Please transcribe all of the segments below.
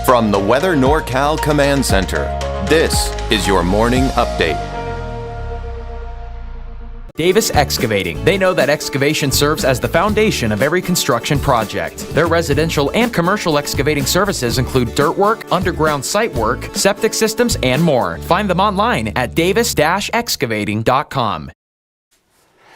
From the Weather NorCal Command Center, this is your morning update. Davis Excavating. They know that excavation serves as the foundation of every construction project. Their residential and commercial excavating services include dirt work, underground site work, septic systems, and more. Find them online at davis-excavating.com.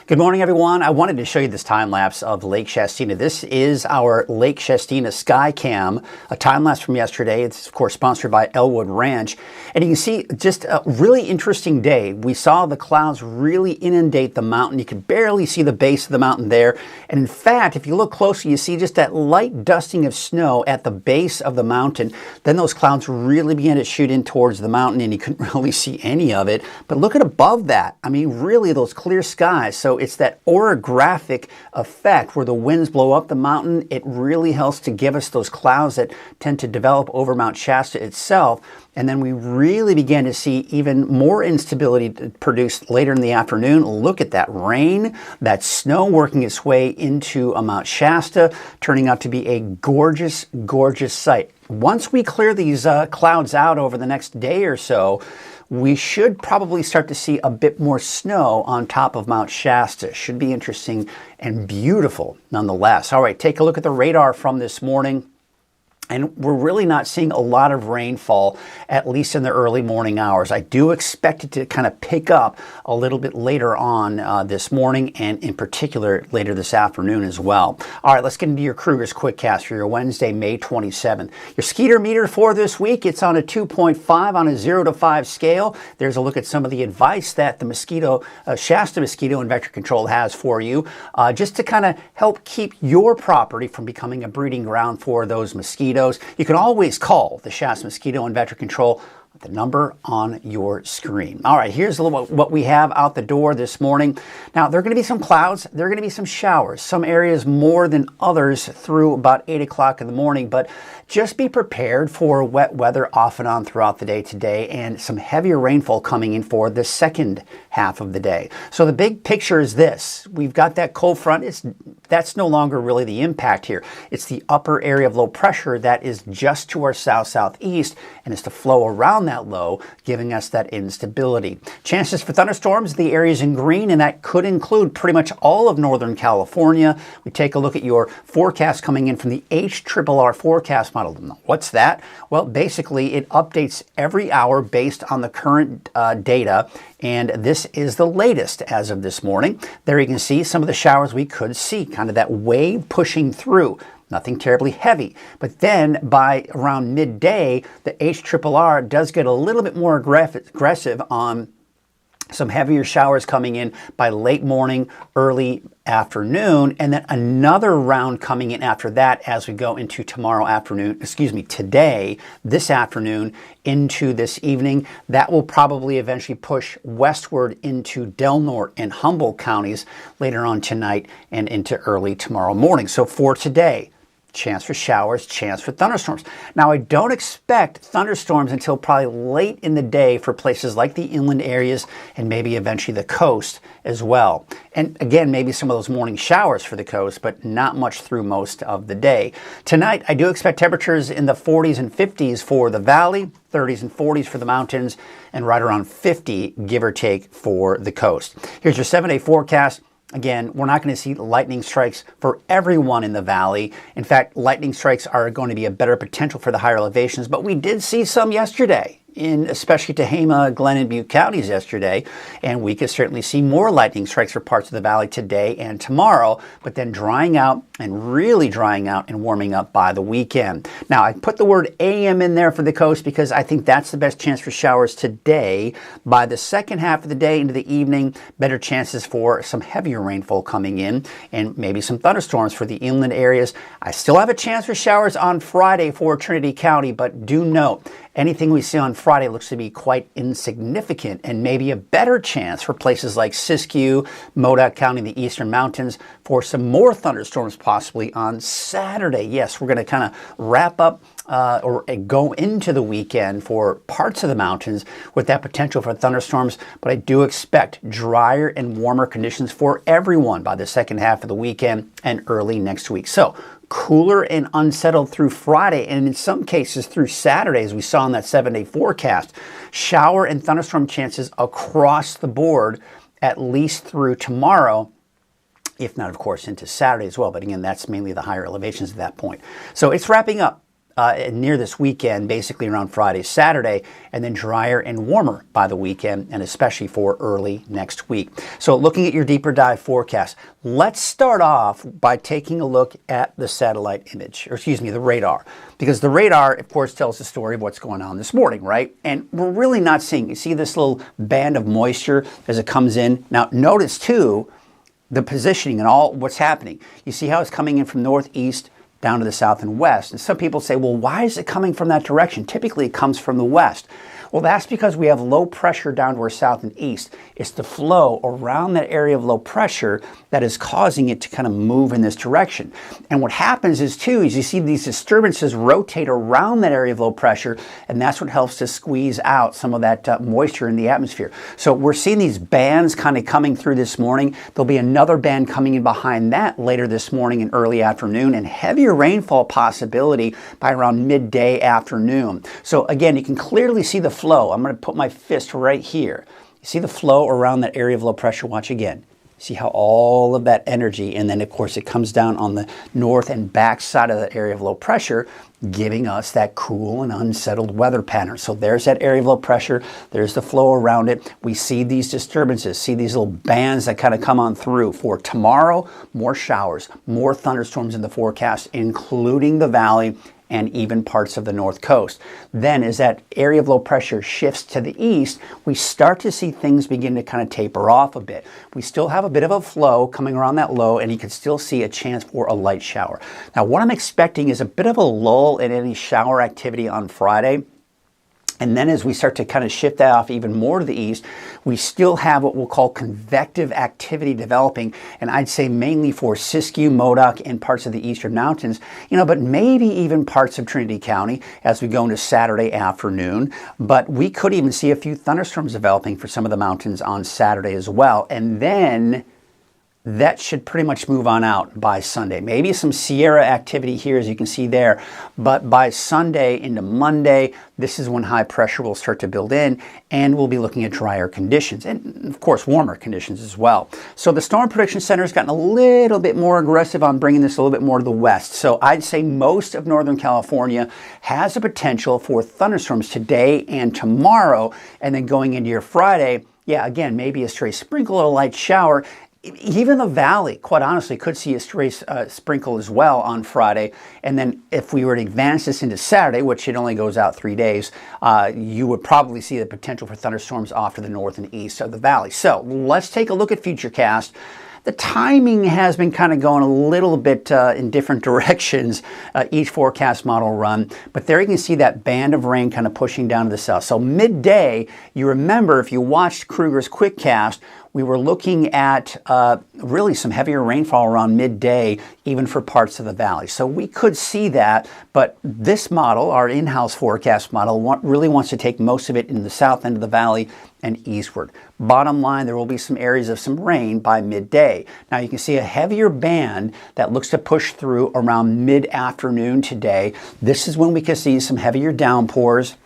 Good morning, everyone. I wanted to show you this time lapse of Lake Shastina. This is our Lake Shastina Sky Cam, a time lapse from yesterday. It's, of course, sponsored by Elwood Ranch. And you can see just a really interesting day. We saw the clouds really inundate the mountain. You could barely see the base of the mountain there. And in fact, if you look closely, you see just that light dusting of snow at the base of the mountain. Then those clouds really began to shoot in towards the mountain, and you couldn't really see any of it. But look at above that. I mean, really, those clear skies. So it's that orographic effect where the winds blow up the mountain. It really helps to give us those clouds that tend to develop over Mount Shasta itself. And then we really began to see even more instability produced later in the afternoon. Look at that rain, that snow working its way into Mount Shasta, turning out to be a gorgeous, gorgeous sight. Once we clear these clouds out over the next day or so, we should probably start to see a bit more snow on top of Mount Shasta. Should be interesting and beautiful nonetheless. All right, take a look at the radar from this morning. And we're really not seeing a lot of rainfall, at least in the early morning hours. I do expect it to kind of pick up a little bit later on this morning, and in particular later this afternoon as well. All right, let's get into your Krueger's Quickcast for your Wednesday, May 27th. Your skeeter meter for this week, it's on a 2.5 on a 0 to 5 scale. There's a look at some of the advice that the Shasta Mosquito and Vector Control has for you, just to kind of help keep your property from becoming a breeding ground for those mosquitoes. You can always call the Shasta Mosquito and Vector Control, the number on your screen. All right, here's a little what we have out the door this morning. Now, there are going to be some clouds. There are going to be some showers. Some areas more than others through about 8 o'clock in the morning, but just be prepared for wet weather off and on throughout the day today, and some heavier rainfall coming in for the second half of the day. So the big picture is this. We've got that cold front. That's no longer really the impact here. It's the upper area of low pressure that is just to our south-southeast and is to flow around that low, giving us that instability. Chances for thunderstorms, the areas in green, and that could include pretty much all of Northern California. We take a look at your forecast coming in from the HRRR forecast model. What's that? Well, basically, it updates every hour based on the current data, and this is the latest as of this morning. There you can see some of the showers we could see, kind of that wave pushing through. Nothing terribly heavy. But then by around midday, the HRRR does get a little bit more aggressive on some heavier showers coming in by late morning, early afternoon, and then another round coming in after that as we go into today, this afternoon, into this evening. That will probably eventually push westward into Del Norte and Humboldt counties later on tonight and into early tomorrow morning. So for today, chance for showers, chance for thunderstorms. Now, I don't expect thunderstorms until probably late in the day for places like the inland areas and maybe eventually the coast as well. And again, maybe some of those morning showers for the coast, but not much through most of the day. Tonight, I do expect temperatures in the 40s and 50s for the valley, 30s and 40s for the mountains, and right around 50, give or take, for the coast. Here's your 7-day forecast. Again, we're not going to see lightning strikes for everyone in the valley. In fact, lightning strikes are going to be a better potential for the higher elevations, but we did see some yesterday, in especially Tehama, Glenn, and Butte counties yesterday, and we could certainly see more lightning strikes for parts of the valley today and tomorrow, but then drying out and really drying out and warming up by the weekend. Now, I put the word AM in there for the coast because I think that's the best chance for showers today. By the second half of the day into the evening, better chances for some heavier rainfall coming in and maybe some thunderstorms for the inland areas. I still have a chance for showers on Friday for Trinity County, but do note, anything we see on Friday looks to be quite insignificant, and maybe a better chance for places like Siskiyou, Modoc County, and the eastern mountains for some more thunderstorms possibly on Saturday. Yes, we're going to kind of wrap up or go into the weekend for parts of the mountains with that potential for thunderstorms, but I do expect drier and warmer conditions for everyone by the second half of the weekend and early next week. So cooler and unsettled through Friday, and in some cases through Saturday, as we saw in that 7-day forecast. Shower and thunderstorm chances across the board, at least through tomorrow, if not, of course, into Saturday as well. But again, that's mainly the higher elevations at that point. So it's wrapping up near this weekend, basically around Friday, Saturday, and then drier and warmer by the weekend, and especially for early next week. So looking at your deeper dive forecast, let's start off by taking a look at the satellite image, or excuse me, the radar. Because the radar, of course, tells the story of what's going on this morning, right? And we're really not seeing, you see this little band of moisture as it comes in. Now, notice too, the positioning and all what's happening. You see how it's coming in from northeast down to the south and west. And some people say, well, why is it coming from that direction? Typically, it comes from the west. Well, that's because we have low pressure down to our south and east. It's the flow around that area of low pressure that is causing it to kind of move in this direction. And what happens is, too, is you see these disturbances rotate around that area of low pressure, and that's what helps to squeeze out some of that moisture in the atmosphere. So we're seeing these bands kind of coming through this morning. There'll be another band coming in behind that later this morning and early afternoon, and heavier rainfall possibility by around midday afternoon. So again, you can clearly see the flow. I'm going to put my fist right here. You see the flow around that area of low pressure? Watch again. See how all of that energy, and then of course it comes down on the north and back side of that area of low pressure, giving us that cool and unsettled weather pattern. So there's that area of low pressure. There's the flow around it. We see these disturbances, see these little bands that kind of come on through. For tomorrow, more showers, more thunderstorms in the forecast, including the valley and even parts of the north coast. Then as that area of low pressure shifts to the east, we start to see things begin to kind of taper off a bit. We still have a bit of a flow coming around that low, and you can still see a chance for a light shower. Now, what I'm expecting is a bit of a lull in any shower activity on Friday. And then as we start to kind of shift that off even more to the east, we still have what we'll call convective activity developing. And I'd say mainly for Siskiyou, Modoc, and parts of the eastern mountains, but maybe even parts of Trinity County as we go into Saturday afternoon. But we could even see a few thunderstorms developing for some of the mountains on Saturday as well. And then that should pretty much move on out by Sunday. Maybe some Sierra activity here, as you can see there, but by Sunday into Monday, this is when high pressure will start to build in, and we'll be looking at drier conditions, and of course warmer conditions as well. So the Storm Prediction Center has gotten a little bit more aggressive on bringing this a little bit more to the west. So I'd say most of Northern California has a potential for thunderstorms today and tomorrow, and then going into your Friday, yeah, again, maybe a stray sprinkle or a light shower. Even the valley, quite honestly, could see a stray sprinkle as well on Friday. And then if we were to advance this into Saturday, which it only goes out 3 days, you would probably see the potential for thunderstorms off to the north and east of the valley. So let's take a look at Futurecast. The timing has been kind of going a little bit in different directions, each forecast model run. But there you can see that band of rain kind of pushing down to the south. So midday, you remember if you watched Krueger's Quickcast, we were looking at really some heavier rainfall around midday, even for parts of the valley. So we could see that, but this model, our in-house forecast model, really wants to take most of it in the south end of the valley and eastward. Bottom line, there will be some areas of some rain by midday. Now you can see a heavier band that looks to push through around mid-afternoon today. This is when we can see some heavier downpours,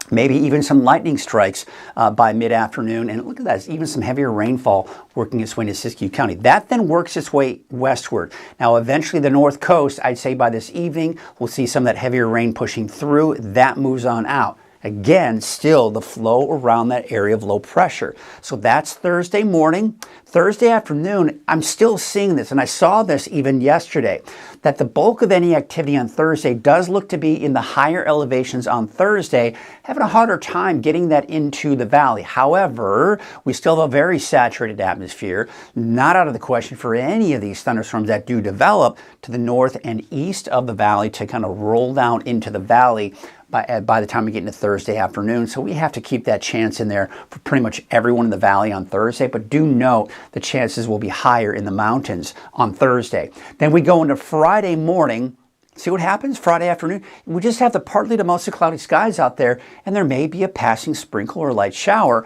maybe even some lightning strikes by mid-afternoon. And look at that, even some heavier rainfall working its way into Siskiyou County. That then works its way westward. Now, eventually the north coast, I'd say by this evening, we'll see some of that heavier rain pushing through. That moves on out. Again, still the flow around that area of low pressure. So that's Thursday morning. Thursday afternoon, I'm still seeing this, and I saw this even yesterday, that the bulk of any activity on Thursday does look to be in the higher elevations on Thursday, having a harder time getting that into the valley. However, we still have a very saturated atmosphere, not out of the question for any of these thunderstorms that do develop to the north and east of the valley to kind of roll down into the valley by the time we get into Thursday afternoon. So we have to keep that chance in there for pretty much everyone in the valley on Thursday, but do note the chances will be higher in the mountains on Thursday. Then we go into Friday morning. See what happens Friday afternoon? We just have the partly to mostly cloudy skies out there, and there may be a passing sprinkle or light shower.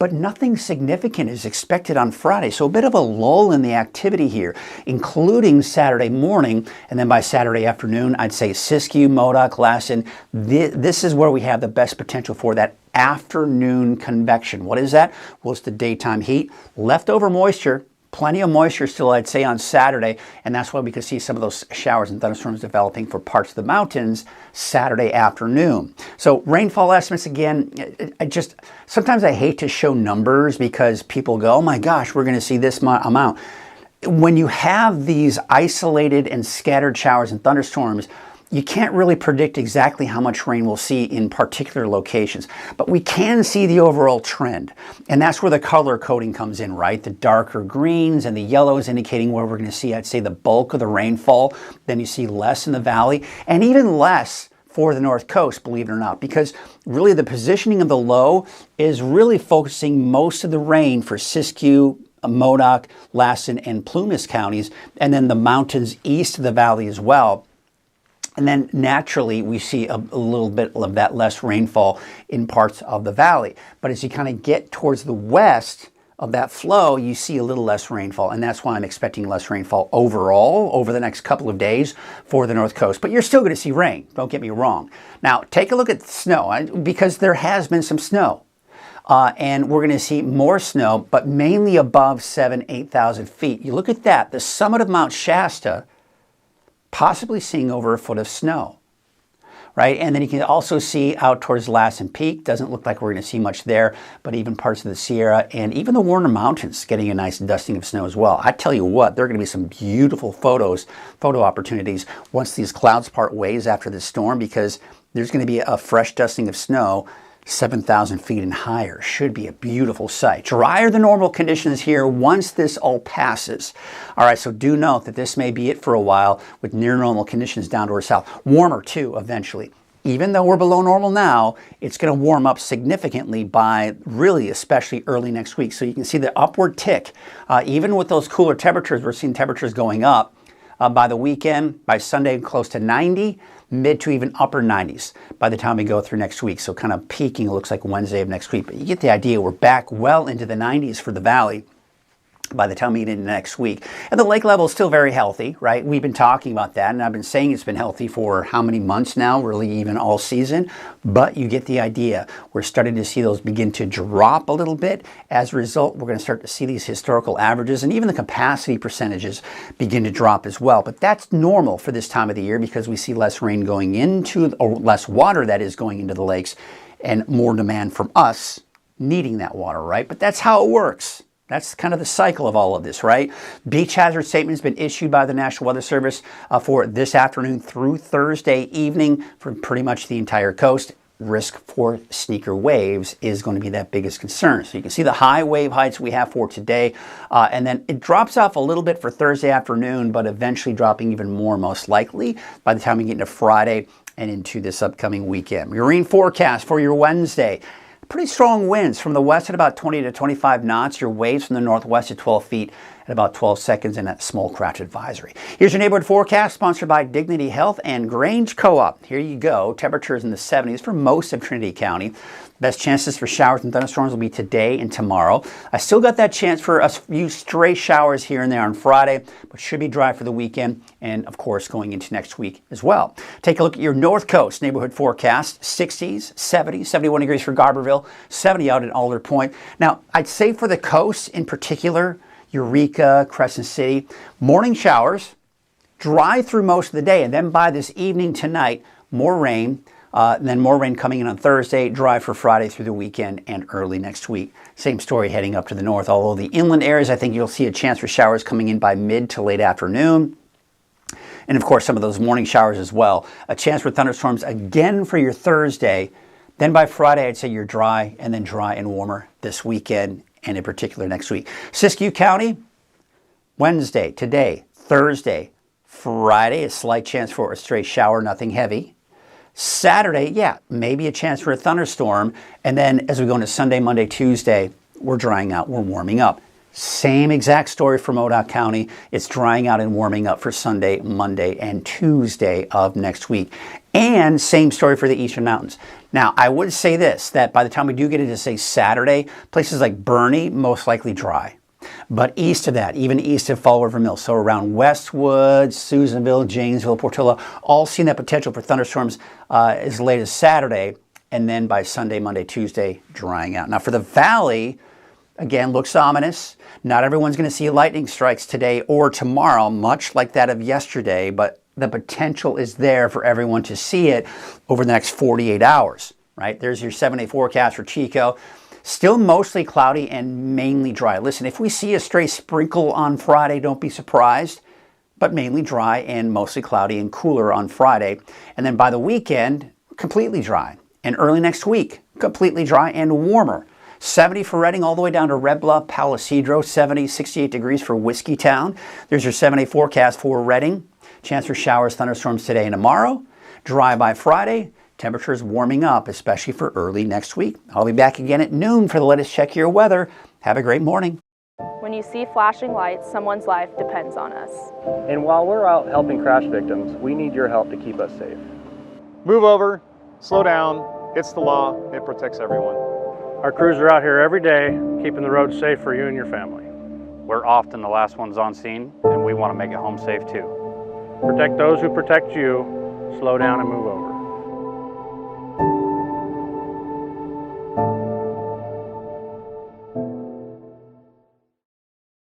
but nothing significant is expected on Friday. So a bit of a lull in the activity here, including Saturday morning, and then by Saturday afternoon, I'd say Siskiyou, Modoc, Lassen. This is where we have the best potential for that afternoon convection. What is that? Well, it's the daytime heat, leftover moisture. Plenty of moisture still, I'd say, on Saturday, and that's why we could see some of those showers and thunderstorms developing for parts of the mountains Saturday afternoon. So rainfall estimates, again, sometimes I hate to show numbers because people go, oh my gosh, we're going to see this amount. When you have these isolated and scattered showers and thunderstorms, you can't really predict exactly how much rain we'll see in particular locations, but we can see the overall trend. And that's where the color coding comes in, right? The darker greens and the yellows indicating where we're going to see, I'd say, the bulk of the rainfall. Then you see less in the valley and even less for the North Coast, believe it or not, because really the positioning of the low is really focusing most of the rain for Siskiyou, Modoc, Lassen, and Plumas counties, and then the mountains east of the valley as well. And then naturally, we see a little bit of that less rainfall in parts of the valley. But as you kind of get towards the west of that flow, you see a little less rainfall. And that's why I'm expecting less rainfall overall over the next couple of days for the North Coast. But you're still going to see rain, don't get me wrong. Now, take a look at the snow, because there has been some snow. And we're going to see more snow, but mainly above 8,000 feet. You look at that, the summit of Mount Shasta, possibly seeing over a foot of snow, right? And then you can also see out towards Lassen Peak. Doesn't look like we're going to see much there, but even parts of the Sierra and even the Warner Mountains getting a nice dusting of snow as well. I tell you what, there are going to be some beautiful photo opportunities once these clouds part ways after the storm, because there's going to be a fresh dusting of snow 7,000 feet and higher. Should be a beautiful sight. Drier than normal conditions here once this all passes. All right, so do note that this may be it for a while with near normal conditions down to our south. Warmer too eventually. Even though we're below normal now, it's going to warm up significantly by really especially early next week. So you can see the upward tick. Even with those cooler temperatures, we're seeing temperatures going up. By the weekend, by Sunday, close to 90, mid to even upper 90s by the time we go through next week. So kind of peaking, it looks like Wednesday of next week. But you get the idea. We're back well into the 90s for the valley by the time we get into next week. And the lake level is still very healthy, right? We've been talking about that, and I've been saying it's been healthy for how many months now, really even all season. But you get the idea. We're starting to see those begin to drop a little bit. As a result, we're going to start to see these historical averages and even the capacity percentages begin to drop as well. But that's normal for this time of the year because we see less rain going into, or less water that is going into the lakes, and more demand from us needing that water, right? But that's how it works. That's kind of the cycle of all of this, right? Beach hazard statement has been issued by the National Weather Service for this afternoon through Thursday evening for pretty much the entire coast. Risk for sneaker waves is going to be that biggest concern. So you can see the high wave heights we have for today, and then it drops off a little bit for Thursday afternoon, but eventually dropping even more most likely by the time we get into Friday and into this upcoming weekend. Marine forecast for your Wednesday. Pretty strong winds from the west at about 20 to 25 knots. Your waves from the northwest at 12 feet at about 12 seconds, and that small craft advisory. Here's your neighborhood forecast sponsored by Dignity Health and Grange Co-op. Here you go. Temperatures in the 70s for most of Trinity County. Best chances for showers and thunderstorms will be today and tomorrow. I still got that chance for a few stray showers here and there on Friday, but should be dry for the weekend and, of course, going into next week as well. Take a look at your North Coast neighborhood forecast. 60s, 70s, 71 degrees for Garberville, 70 out at Alder Point. Now, I'd say for the coast in particular, Eureka, Crescent City, morning showers, dry through most of the day, and then by this evening tonight, more rain. Then more rain coming in on Thursday, dry for Friday through the weekend and early next week. Same story heading up to the north, although the inland areas, I think you'll see a chance for showers coming in by mid to late afternoon. And of course, some of those morning showers as well. A chance for thunderstorms again for your Thursday. Then by Friday, I'd say you're dry, and then dry and warmer this weekend and in particular next week. Siskiyou County, Wednesday, today, Thursday, Friday, a slight chance for a stray shower, nothing heavy. Saturday, yeah, maybe a chance for a thunderstorm. And then as we go into Sunday, Monday, Tuesday, we're drying out, we're warming up. Same exact story for Modoc County. It's drying out and warming up for Sunday, Monday, and Tuesday of next week. And same story for the eastern mountains. Now, I would say this, that by the time we do get into, say, Saturday, places like Bernie, most likely dry. But east of that, even east of Fall River Mill, so around Westwood, Susanville, Janesville, Portillo, all seeing that potential for thunderstorms as late as Saturday, and then by Sunday, Monday, Tuesday, drying out. Now, for the valley, again, looks ominous. Not everyone's going to see lightning strikes today or tomorrow, much like that of yesterday, but the potential is there for everyone to see it over the next 48 hours, right? There's your 7-day forecast for Chico. Still mostly cloudy and mainly dry. Listen, if we see a stray sprinkle on Friday, don't be surprised, but mainly dry and mostly cloudy and cooler on Friday. And then by the weekend, completely dry. And early next week, completely dry and warmer. 70 for Redding all the way down to Red Bluff, Palisadro, 70, 68 degrees for Whiskeytown. There's your 7-day forecast for Redding. Chance for showers, thunderstorms today and tomorrow. Dry by Friday. Temperatures warming up, especially for early next week. I'll be back again at noon for the latest Check Your Weather. Have a great morning. When you see flashing lights, someone's life depends on us. And while we're out helping crash victims, we need your help to keep us safe. Move over, slow down, it's the law, it protects everyone. Our crews are out here every day, keeping the roads safe for you and your family. We're often the last ones on scene, and we want to make it home safe too. Protect those who protect you, slow down and move over.